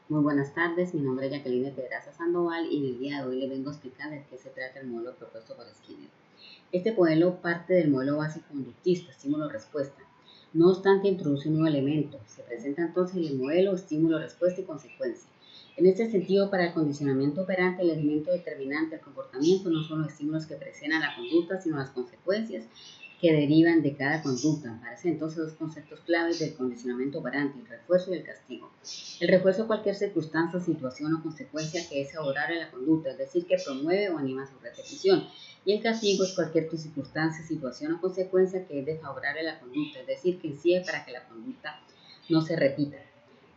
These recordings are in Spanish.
Muy buenas tardes, mi nombre es Jacqueline Pedraza Sandoval y en el día de hoy le vengo a explicar de qué se trata el modelo propuesto por Skinner. Este modelo parte del modelo básico conductista, estímulo-respuesta. No obstante, introduce un nuevo elemento. Se presenta entonces el modelo estímulo-respuesta y consecuencia. En este sentido, para el condicionamiento operante, el elemento determinante del comportamiento no son los estímulos que presionan la conducta, sino las consecuencias que derivan de cada conducta. Aparecen entonces dos conceptos claves del condicionamiento operante, el refuerzo y el castigo. El refuerzo es cualquier circunstancia, situación o consecuencia que es favorable a la conducta, es decir, que promueve o anima su repetición. Y el castigo es cualquier circunstancia, situación o consecuencia que es desfavorable a la conducta, es decir, que incide para que la conducta no se repita.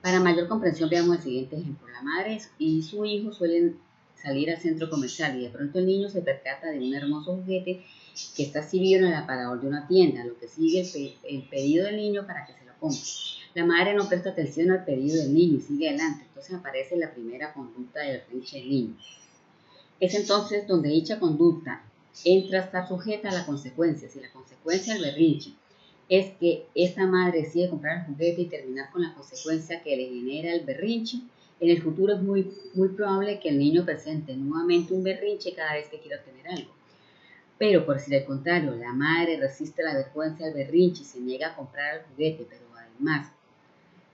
Para mayor comprensión veamos el siguiente ejemplo. La madre y su hijo suelen salir al centro comercial y de pronto el niño se percata de un hermoso juguete que está exhibido en el aparador de una tienda, lo que sigue el pedido del niño para que se lo compre. La madre no presta atención al pedido del niño y sigue adelante, entonces aparece la primera conducta del berrinche del niño. Es entonces donde dicha conducta entra a estar sujeta a la consecuencia. Si la consecuencia del berrinche es que esta madre decide comprar el juguete y terminar con la consecuencia que le genera el berrinche, en el futuro es muy probable que el niño presente nuevamente un berrinche cada vez que quiera obtener algo. Pero por si al contrario, la madre resiste la vergüenza del berrinche y se niega a comprar el juguete, pero además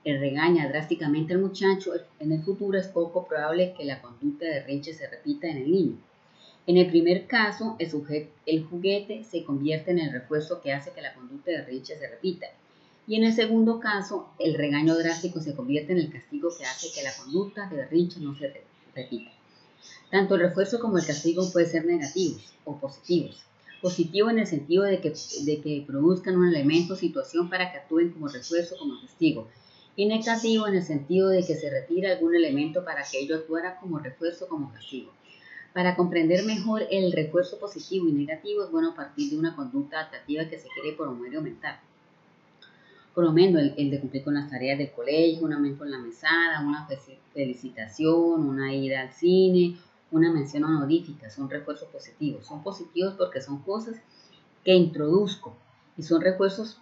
regaña drásticamente al muchacho, en el futuro es poco probable que la conducta de berrinche se repita en el niño. En el primer caso, el juguete se convierte en el refuerzo que hace que la conducta de berrinche se repita. Y en el segundo caso, el regaño drástico se convierte en el castigo que hace que la conducta de berrinche no se repita. Tanto el refuerzo como el castigo pueden ser negativos o positivos. Positivo en el sentido de que produzcan un elemento o situación para que actúen como refuerzo o como castigo. Y negativo en el sentido de que se retira algún elemento para que ello actuara como refuerzo o como castigo. Para comprender mejor el refuerzo positivo y negativo es bueno partir de una conducta adaptativa que se quiere promover y aumentar. Por lo menos el de cumplir con las tareas del colegio, un aumento en la mesada, una felicitación, una ida al cine, una mención honorífica, son refuerzos positivos. Son positivos porque son cosas que introduzco y son refuerzos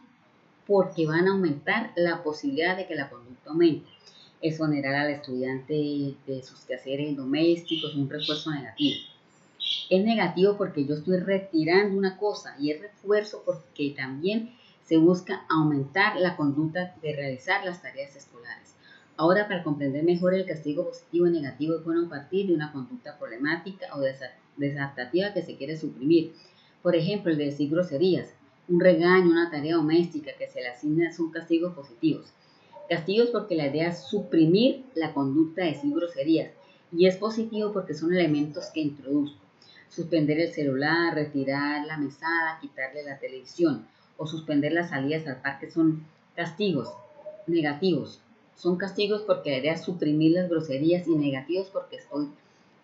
porque van a aumentar la posibilidad de que la conducta aumente. Exonerar al estudiante de sus quehaceres domésticos, un refuerzo negativo. Es negativo porque yo estoy retirando una cosa y es refuerzo porque también se busca aumentar la conducta de realizar las tareas escolares. Ahora, para comprender mejor el castigo positivo y negativo, es bueno partir de una conducta problemática o desadaptativa que se quiere suprimir. Por ejemplo, el de decir groserías, un regaño, una tarea doméstica que se le asigna son castigos positivos. Castigos porque la idea es suprimir la conducta de decir groserías y es positivo porque son elementos que introduzco. Suspender el celular, retirar la mesada, quitarle la televisión o suspender las salidas al parque son castigos negativos. Son castigos porque la idea es suprimir las groserías y negativos porque estoy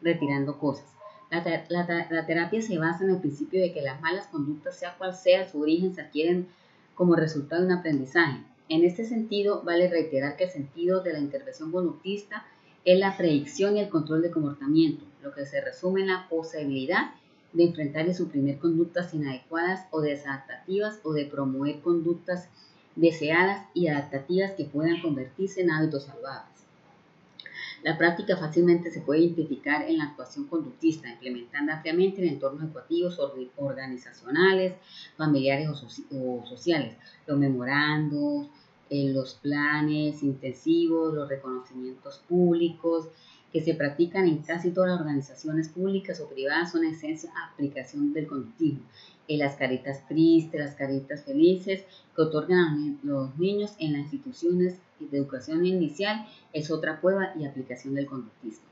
retirando cosas. La terapia se basa en el principio de que las malas conductas, sea cual sea su origen, se adquieren como resultado de un aprendizaje. En este sentido, vale reiterar que el sentido de la intervención conductista es la predicción y el control de comportamiento, lo que se resume en la posibilidad de enfrentar y suprimir conductas inadecuadas o desadaptativas o de promover conductas deseadas y adaptativas que puedan convertirse en hábitos saludables. La práctica fácilmente se puede identificar en la actuación conductista, implementando ampliamente en entornos educativos, organizacionales, familiares o sociales, los memorandos, los planes intensivos, los reconocimientos públicos, que se practican en casi todas las organizaciones públicas o privadas, son en esencia aplicación del conductismo. Las caritas tristes, las caritas felices que otorgan a los niños en las instituciones de educación inicial es otra prueba y aplicación del conductismo.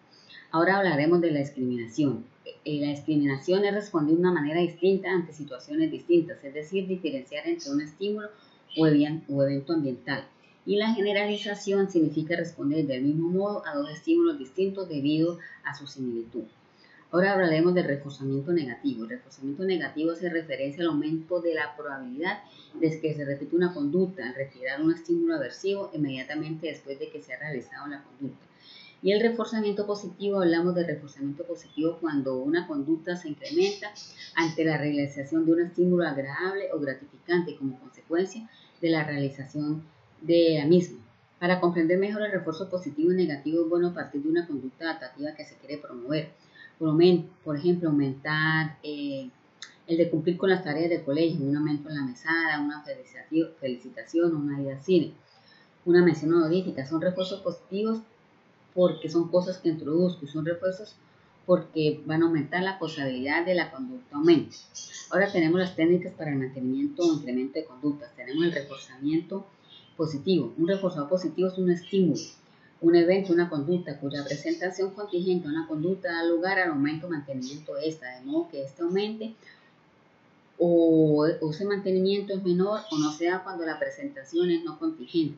Ahora hablaremos de la discriminación. La discriminación es responder de una manera distinta ante situaciones distintas, es decir, diferenciar entre un estímulo o evento ambiental. Y la generalización significa responder del mismo modo a dos estímulos distintos debido a su similitud. Ahora hablaremos del reforzamiento negativo. El reforzamiento negativo hace referencia al aumento de la probabilidad de que se repita una conducta al retirar un estímulo aversivo inmediatamente después de que se ha realizado la conducta. Y el reforzamiento positivo, hablamos de reforzamiento positivo cuando una conducta se incrementa ante la realización de un estímulo agradable o gratificante como consecuencia de la realización de la misma. Para comprender mejor el refuerzo positivo y negativo es bueno partir de una conducta adaptativa que se quiere promover. Por ejemplo, aumentar el de cumplir con las tareas del colegio, un aumento en la mesada, una felicitación, una ida al cine, una mención honorífica. Son refuerzos positivos porque son cosas que introduzco y son refuerzos porque van a aumentar la posibilidad de la conducta aumente. Ahora tenemos las técnicas para el mantenimiento o incremento de conductas. Tenemos el reforzamiento positivo. Un reforzador positivo es un estímulo, un evento, una conducta cuya presentación contingente a una conducta da lugar al aumento o mantenimiento de esta, de modo que este aumente o ese mantenimiento es menor o no sea cuando la presentación es no contingente.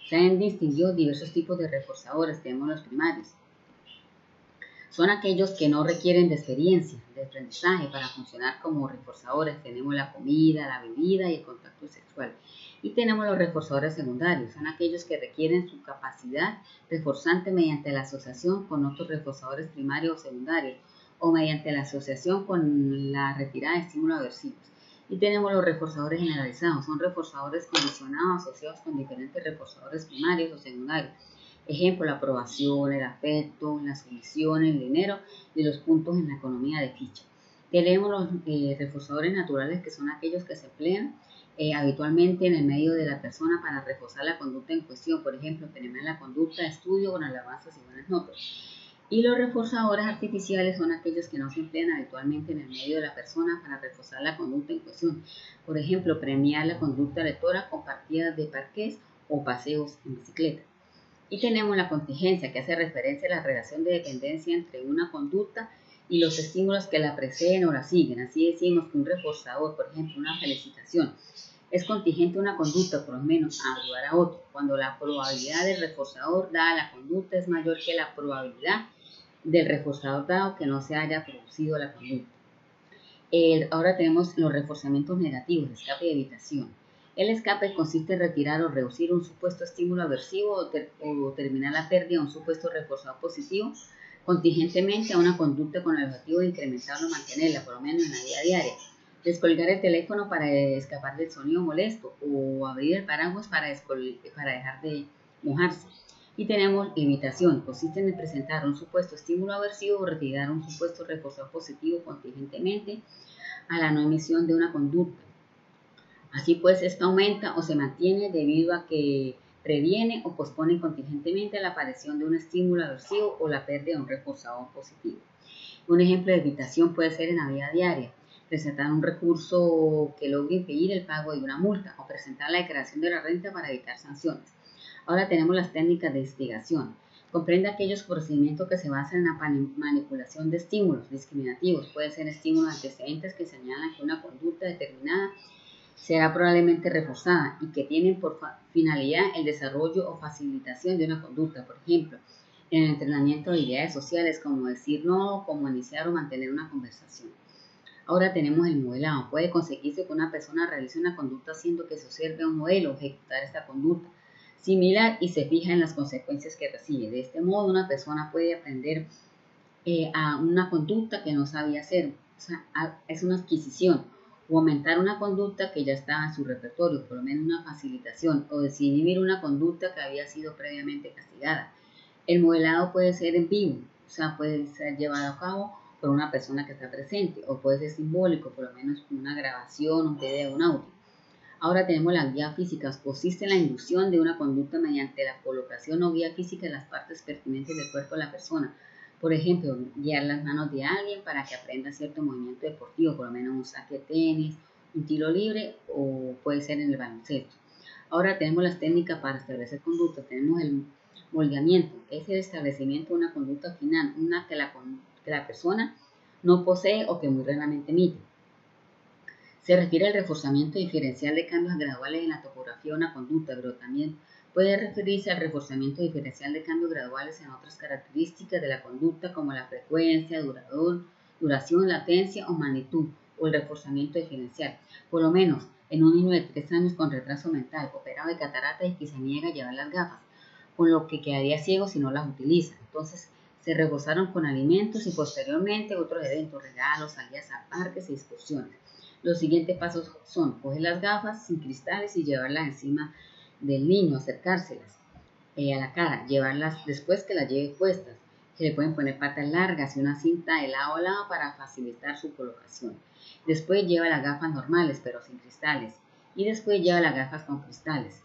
Se han distinguido diversos tipos de reforzadores. Tenemos los primarios. Son aquellos que no requieren de experiencia, de aprendizaje para funcionar como reforzadores. Tenemos la comida, la bebida y el contacto sexual. Y tenemos los reforzadores secundarios. Son aquellos que requieren su capacidad reforzante mediante la asociación con otros reforzadores primarios o secundarios o mediante la asociación con la retirada de estímulos aversivos. Y tenemos los reforzadores generalizados. Son reforzadores condicionados asociados con diferentes reforzadores primarios o secundarios. Ejemplo, la aprobación, el afecto, la sumisión, el dinero y los puntos en la economía de ficha. Tenemos los reforzadores naturales, que son aquellos que se emplean habitualmente en el medio de la persona para reforzar la conducta en cuestión. Por ejemplo, tenemos la conducta de estudio con alabanzas y buenas notas. Y los reforzadores artificiales son aquellos que no se emplean habitualmente en el medio de la persona para reforzar la conducta en cuestión. Por ejemplo, premiar la conducta lectora con partidas de parqués o paseos en bicicleta. Y tenemos la contingencia, que hace referencia a la relación de dependencia entre una conducta y los estímulos que la preceden o la siguen. Así decimos que un reforzador, por ejemplo, una felicitación, es contingente a una conducta, por lo menos a ayudar a otro, cuando la probabilidad del reforzador dada a la conducta es mayor que la probabilidad del reforzador dado que no se haya producido la conducta. Ahora tenemos los reforzamientos negativos, escape y evitación. El escape consiste en retirar o reducir un supuesto estímulo aversivo o terminar la pérdida de un supuesto reforzador positivo contingentemente a una conducta con el objetivo de incrementarla o mantenerla, por lo menos en la vida diaria. Descolgar el teléfono para escapar del sonido molesto o abrir el paraguas para dejar de mojarse. Y tenemos evitación, consiste en presentar un supuesto estímulo aversivo o retirar un supuesto reforzador positivo contingentemente a la no emisión de una conducta. Así pues, esto aumenta o se mantiene debido a que previene o pospone contingentemente la aparición de un estímulo aversivo o la pérdida de un reforzador positivo. Un ejemplo de evitación puede ser en la vida diaria: presentar un recurso que logre impedir el pago de una multa o presentar la declaración de la renta para evitar sanciones. Ahora tenemos las técnicas de instigación. Comprende aquellos procedimientos que se basan en la manipulación de estímulos discriminativos. Pueden ser estímulos antecedentes que señalan que una conducta determinada será probablemente reforzada y que tienen por finalidad el desarrollo o facilitación de una conducta. Por ejemplo, en el entrenamiento de habilidades sociales, como decir no, como iniciar o mantener una conversación. Ahora tenemos el modelado. Puede conseguirse que una persona realice una conducta haciendo que se observe a un modelo ejecutar esta conducta similar y se fija en las consecuencias que recibe. De este modo, una persona puede aprender a una conducta que no sabía hacer. O sea, es una adquisición, o aumentar una conducta que ya estaba en su repertorio, por lo menos una facilitación, o desinhibir una conducta que había sido previamente castigada. El modelado puede ser en vivo, o sea, puede ser llevado a cabo por una persona que está presente, o puede ser simbólico, por lo menos una grabación, un video, un audio. Ahora tenemos la guía física. Consiste en la inducción de una conducta mediante la colocación o guía física de las partes pertinentes del cuerpo de la persona. Por ejemplo, guiar las manos de alguien para que aprenda cierto movimiento deportivo, por lo menos un saque de tenis, un tiro libre o puede ser en el baloncesto. Ahora tenemos las técnicas para establecer conducta. Tenemos el moldeamiento, es el establecimiento de una conducta final, una que la persona no posee o que muy raramente emite. Se refiere al reforzamiento diferencial de cambios graduales en la topografía de una conducta, pero también puede referirse al reforzamiento diferencial de cambios graduales en otras características de la conducta como la frecuencia, duración, latencia o magnitud, o el reforzamiento diferencial. Por lo menos en un niño de 3 años con retraso mental, operado de catarata y que se niega a llevar las gafas, con lo que quedaría ciego si no las utiliza. Entonces se reforzaron con alimentos y posteriormente otros eventos, regalos, salidas a parques y excursiones. Los siguientes pasos son coger las gafas sin cristales y llevarlas encima del niño, acercárselas. a la cara, llevarlas después que las lleve puestas. Se le pueden poner patas largas y una cinta de lado a lado para facilitar su colocación. Después lleva las gafas normales pero sin cristales y después lleva las gafas con cristales.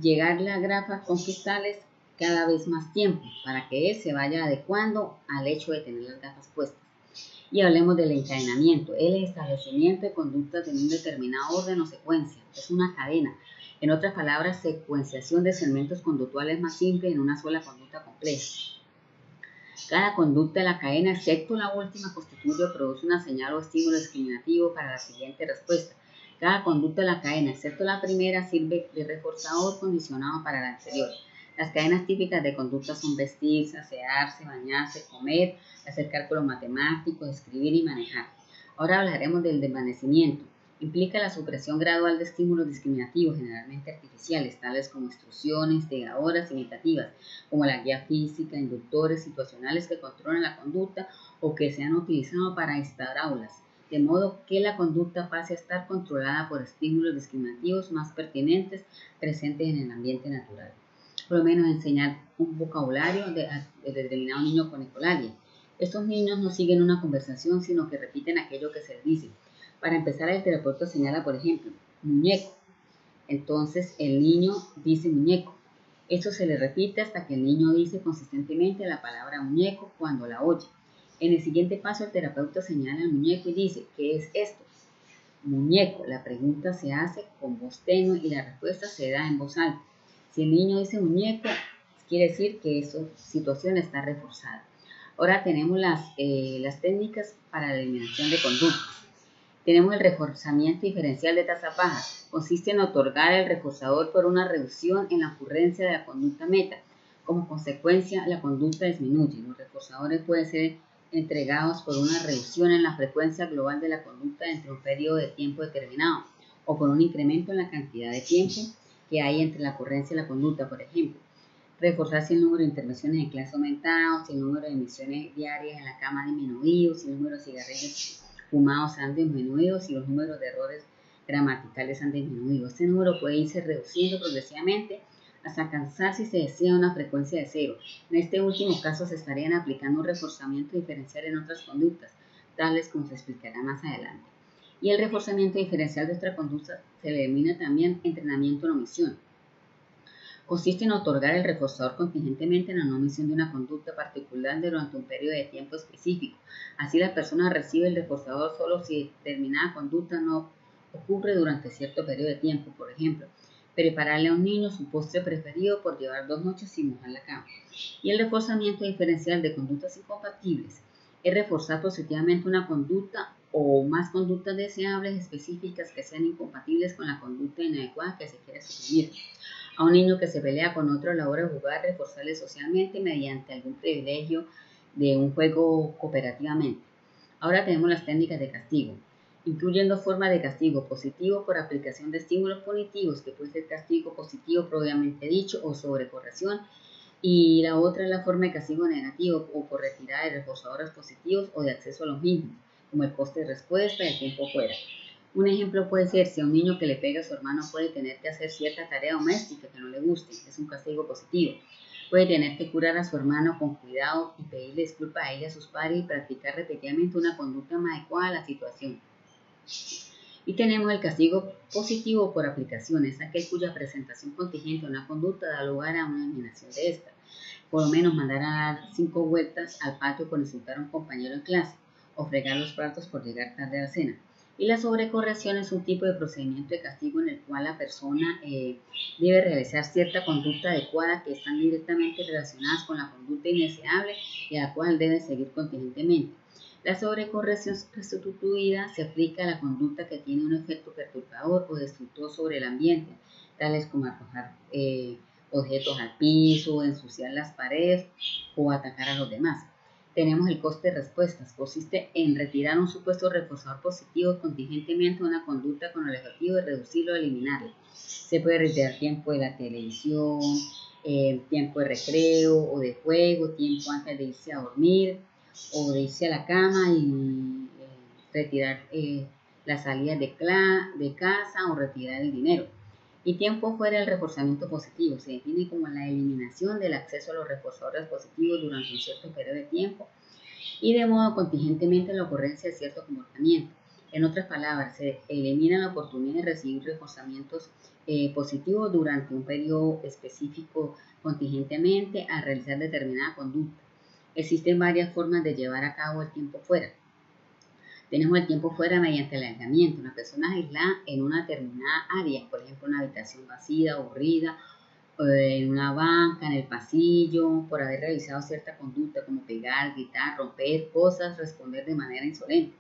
Llegar las gafas con cristales cada vez más tiempo para que él se vaya adecuando al hecho de tener las gafas puestas. Y hablemos del encadenamiento, el establecimiento de conductas en un determinado orden o secuencia. Es una cadena. En otras palabras, secuenciación de segmentos conductuales más simples en una sola conducta compleja. Cada conducta de la cadena, excepto la última, constituye o produce una señal o estímulo discriminativo para la siguiente respuesta. Cada conducta de la cadena, excepto la primera, sirve de reforzador condicionado para la anterior. Las cadenas típicas de conducta son vestirse, asearse, bañarse, comer, hacer cálculos matemáticos, escribir y manejar. Ahora hablaremos del desvanecimiento. Implica la supresión gradual de estímulos discriminativos, generalmente artificiales, tales como instrucciones, instigadoras, imitativas, como la guía física, inductores situacionales que controlan la conducta o que se han utilizado para instalar aulas, de modo que la conducta pase a estar controlada por estímulos discriminativos más pertinentes presentes en el ambiente natural. Por lo menos enseñar un vocabulario de determinado niño con ecolalia. Estos niños no siguen una conversación, sino que repiten aquello que se les dice. Para empezar, el terapeuta señala, por ejemplo, muñeco. Entonces el niño dice muñeco. Esto se le repite hasta que el niño dice consistentemente la palabra muñeco cuando la oye. En el siguiente paso, el terapeuta señala al muñeco y dice, ¿qué es esto? Muñeco. La pregunta se hace con voz tenue y la respuesta se da en voz alta. Si el niño dice muñeco, quiere decir que esa situación está reforzada. Ahora tenemos las técnicas para la eliminación de conductas. Tenemos el reforzamiento diferencial de tasa baja. Consiste en otorgar el reforzador por una reducción en la ocurrencia de la conducta meta. Como consecuencia, la conducta disminuye. Los reforzadores pueden ser entregados por una reducción en la frecuencia global de la conducta dentro de un periodo de tiempo determinado o por un incremento en la cantidad de tiempo que hay entre la ocurrencia y la conducta. Por ejemplo, reforzar si el número de intervenciones en clase ha aumentado, si el número de emisiones diarias en la cama ha disminuido, si el número de cigarrillos fumados han disminuido, si los números de errores gramaticales han disminuido. Este número puede irse reduciendo progresivamente hasta alcanzar, si se desea, una frecuencia de 0. En este último caso se estarían aplicando un reforzamiento diferencial en otras conductas, tales como se explicará más adelante. Y el reforzamiento diferencial de otra conducta se le denomina también entrenamiento en omisión. Consiste en otorgar el reforzador contingentemente en la no omisión de una conducta particular durante un periodo de tiempo específico. Así la persona recibe el reforzador solo si determinada conducta no ocurre durante cierto periodo de tiempo. Por ejemplo, prepararle a un niño su postre preferido por llevar 2 noches sin mojar la cama. Y el reforzamiento diferencial de conductas incompatibles es reforzar positivamente una conducta o más conductas deseables específicas que sean incompatibles con la conducta inadecuada que se quiere suprimir. A un niño que se pelea con otro a la hora de jugar, reforzarle socialmente mediante algún privilegio de un juego cooperativamente. Ahora tenemos las técnicas de castigo, incluyendo formas de castigo positivo por aplicación de estímulos punitivos, que puede ser castigo positivo propiamente dicho o sobrecorrección, y la otra es la forma de castigo negativo o por retirada de reforzadores positivos o de acceso a los mismos, como el coste de respuesta y el tiempo fuera. Un ejemplo puede ser si a un niño que le pega a su hermano puede tener que hacer cierta tarea doméstica que no le guste, es un castigo positivo. Puede tener que curar a su hermano con cuidado y pedirle disculpas a ella y a sus padres y practicar repetidamente una conducta más adecuada a la situación. Y tenemos el castigo positivo por aplicación, es aquel cuya presentación contingente a una conducta da lugar a una eliminación de esta. Por lo menos mandar a dar 5 vueltas al patio por insultar a un compañero en clase o fregar los platos por llegar tarde a la cena. Y la sobrecorrección es un tipo de procedimiento de castigo en el cual la persona debe realizar cierta conducta adecuada que están directamente relacionadas con la conducta indeseable y a la cual debe seguir contingentemente. La sobrecorrección restituida se aplica a la conducta que tiene un efecto perturbador o destructor sobre el ambiente, tales como arrojar objetos al piso, ensuciar las paredes o atacar a los demás. Tenemos el coste de respuestas. Consiste en retirar un supuesto reforzador positivo contingentemente a una conducta con el objetivo de reducirlo o eliminarlo. Se puede retirar tiempo de la televisión, tiempo de recreo o de juego, tiempo antes de irse a dormir o de irse a la cama y retirar las salidas de casa o retirar el dinero. Y tiempo fuera del reforzamiento positivo se define como la eliminación del acceso a los reforzadores positivos durante un cierto periodo de tiempo y de modo contingentemente la ocurrencia de cierto comportamiento. En otras palabras, se elimina la oportunidad de recibir reforzamientos positivos durante un periodo específico contingentemente al realizar determinada conducta. Existen varias formas de llevar a cabo el tiempo fuera. Tenemos el tiempo fuera mediante el aislamiento. Una persona aislada en una determinada área, por ejemplo, una habitación vacía, aburrida, en una banca, en el pasillo, por haber realizado cierta conducta como pegar, gritar, romper cosas, responder de manera insolente.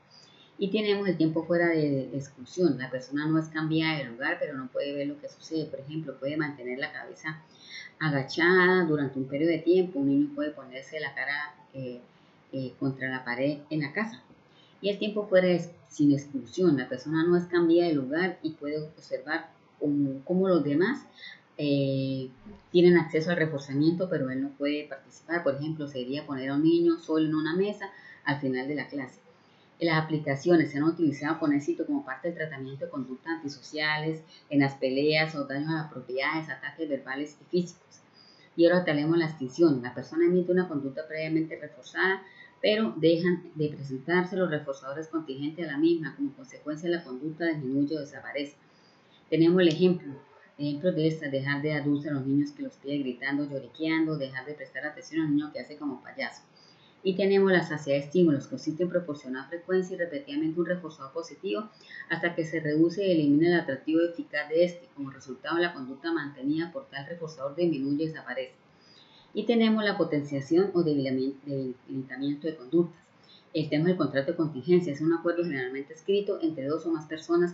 Y tenemos el tiempo fuera de exclusión. La persona no es cambiada de lugar, pero no puede ver lo que sucede. Por ejemplo, puede mantener la cabeza agachada durante un periodo de tiempo. Un niño puede ponerse la cara contra la pared en la casa. Y el tiempo fuera es sin exclusión. La persona no es cambiada de lugar y puede observar cómo los demás tienen acceso al reforzamiento, pero él no puede participar. Por ejemplo, sería poner a un niño solo en una mesa al final de la clase. Las aplicaciones se han utilizado con éxito como parte del tratamiento de conductas antisociales, en las peleas o daños a las propiedades, ataques verbales y físicos. Y ahora tenemos la extinción. La persona emite una conducta previamente reforzada, pero dejan de presentarse los reforzadores contingentes a la misma. Como consecuencia, la conducta disminuye o desaparece. Tenemos el ejemplos de estas: dejar de dar dulce a los niños que los pide gritando, lloriqueando, dejar de prestar atención al niño que hace como payaso. Y tenemos la saciedad de estímulos, consiste en proporcionar frecuencia y repetidamente un reforzador positivo hasta que se reduce y elimina el atractivo eficaz de este. Como resultado, la conducta mantenida por tal reforzador disminuye y desaparece. Y tenemos la potenciación o debilitamiento de conductas. El tema del contrato de contingencia es un acuerdo generalmente escrito entre dos o más personas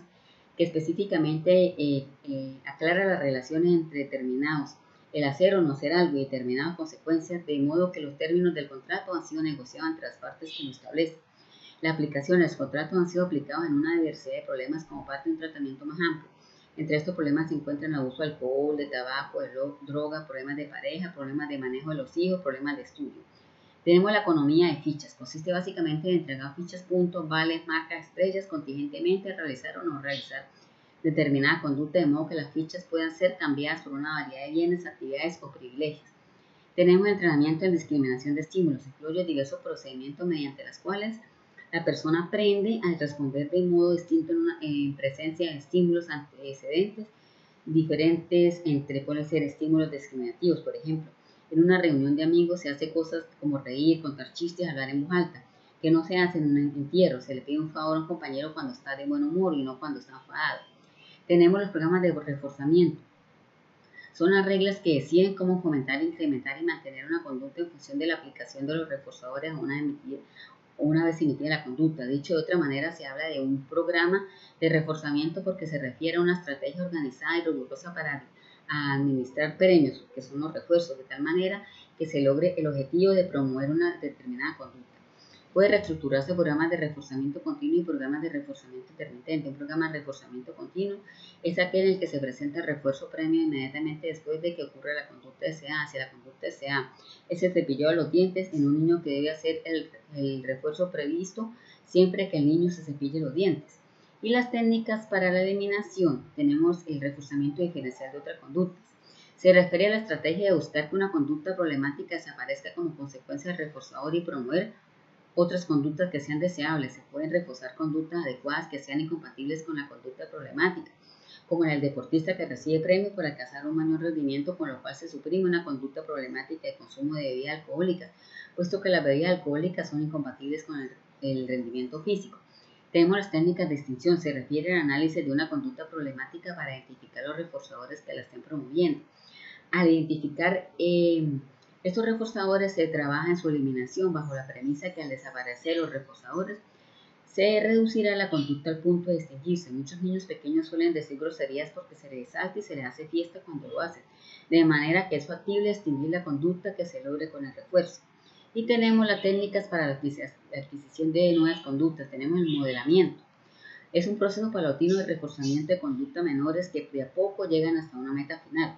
que específicamente aclara las relaciones entre determinados, el hacer o no hacer algo y determinadas consecuencias, de modo que los términos del contrato han sido negociados entre las partes que lo establecen. La aplicación de los contratos han sido aplicados en una diversidad de problemas como parte de un tratamiento más amplio. Entre estos problemas se encuentran el abuso de alcohol, de tabaco, de droga, problemas de pareja, problemas de manejo de los hijos, problemas de estudio. Tenemos la economía de fichas. Consiste básicamente en entregar fichas, puntos, vales, marcas, estrellas, contingentemente, realizar o no realizar determinada conducta, de modo que las fichas puedan ser cambiadas por una variedad de bienes, actividades o privilegios. Tenemos entrenamiento en discriminación de estímulos. Incluye diversos procedimientos mediante los cuales la persona aprende a responder de modo distinto en presencia de estímulos antecedentes diferentes pueden ser estímulos discriminativos. Por ejemplo, en una reunión de amigos se hace cosas como reír, contar chistes, hablar en voz alta, que no se hace en un entierro. Se le pide un favor a un compañero cuando está de buen humor y no cuando está enfadado. Tenemos los programas de reforzamiento. Son las reglas que deciden cómo fomentar, incrementar y mantener una conducta en función de la aplicación de los reforzadores una vez emitida la conducta. Dicho de otra manera, se habla de un programa de reforzamiento porque se refiere a una estrategia organizada y rigurosa para administrar premios, que son los refuerzos, de tal manera que se logre el objetivo de promover una determinada conducta. Puede reestructurarse programas de reforzamiento continuo y programas de reforzamiento intermitente. Un programa de reforzamiento continuo es aquel en el que se presenta el refuerzo premio inmediatamente después de que ocurra la conducta deseada. Si la conducta deseada es el cepillado de los dientes, en un niño que debe hacer el refuerzo previsto siempre que el niño se cepille los dientes. Y las técnicas para la eliminación: tenemos el reforzamiento diferencial de otras conductas. Se refiere a la estrategia de buscar que una conducta problemática desaparezca como consecuencia del reforzador y promover otras conductas que sean deseables. Se pueden reforzar conductas adecuadas que sean incompatibles con la conducta problemática, como en el deportista que recibe premios por alcanzar un mayor rendimiento, con lo cual se suprime una conducta problemática de consumo de bebidas alcohólicas, puesto que las bebidas alcohólicas son incompatibles con el rendimiento físico. Tenemos las técnicas de extinción. Se refiere al análisis de una conducta problemática para identificar los reforzadores que la estén promoviendo. Al identificar estos reforzadores, se trabaja en su eliminación bajo la premisa que al desaparecer los reforzadores se reducirá la conducta al punto de extinguirse. Muchos niños pequeños suelen decir groserías porque se les exalta y se les hace fiesta cuando lo hacen, de manera que es factible extinguir la conducta que se logre con el refuerzo. Y tenemos las técnicas para la adquisición de nuevas conductas. Tenemos el modelamiento. Es un proceso paulatino de reforzamiento de conductas menores que de a poco llegan hasta una meta final.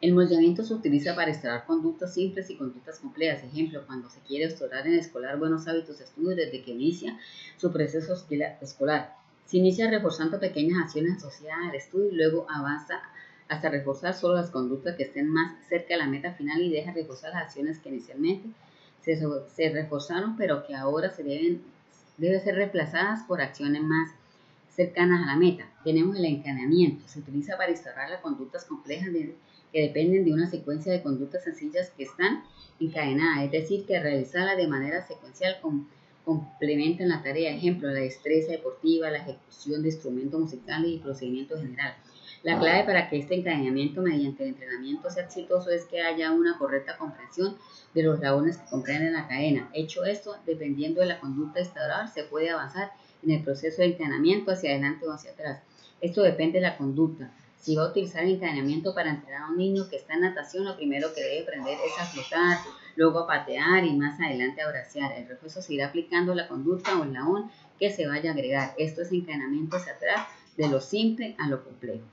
El modelamiento se utiliza para instaurar conductas simples y conductas complejas. Ejemplo, cuando se quiere instaurar en el escolar buenos hábitos de estudio desde que inicia su proceso escolar. Se inicia reforzando pequeñas acciones asociadas al estudio y luego avanza hasta reforzar solo las conductas que estén más cerca de la meta final y deja reforzar las acciones que inicialmente se reforzaron pero que ahora deben ser reemplazadas por acciones más cercanas a la meta. Tenemos el encadenamiento. Se utiliza para instaurar las conductas complejas que dependen de una secuencia de conductas sencillas que están encadenadas, es decir, que realizarlas de manera secuencial complementan la tarea. Ejemplo, la destreza deportiva, la ejecución de instrumentos musicales y procedimientos general. La clave para que este encadenamiento mediante el entrenamiento sea exitoso es que haya una correcta comprensión de los eslabones que comprenden la cadena. Hecho esto, dependiendo de la conducta instaurada, se puede avanzar en el proceso de encadenamiento hacia adelante o hacia atrás. Esto depende de la conducta. Si va a utilizar el encadenamiento para entrenar a un niño que está en natación, lo primero que debe aprender es a flotar, luego a patear y más adelante a bracear. El refuerzo se irá aplicando la conducta o el eslabón que se vaya a agregar. Esto es encadenamiento hacia atrás, de lo simple a lo complejo.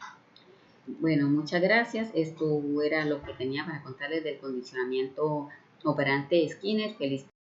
Bueno, muchas gracias. Esto era lo que tenía para contarles del condicionamiento operante de Skinner. Feliz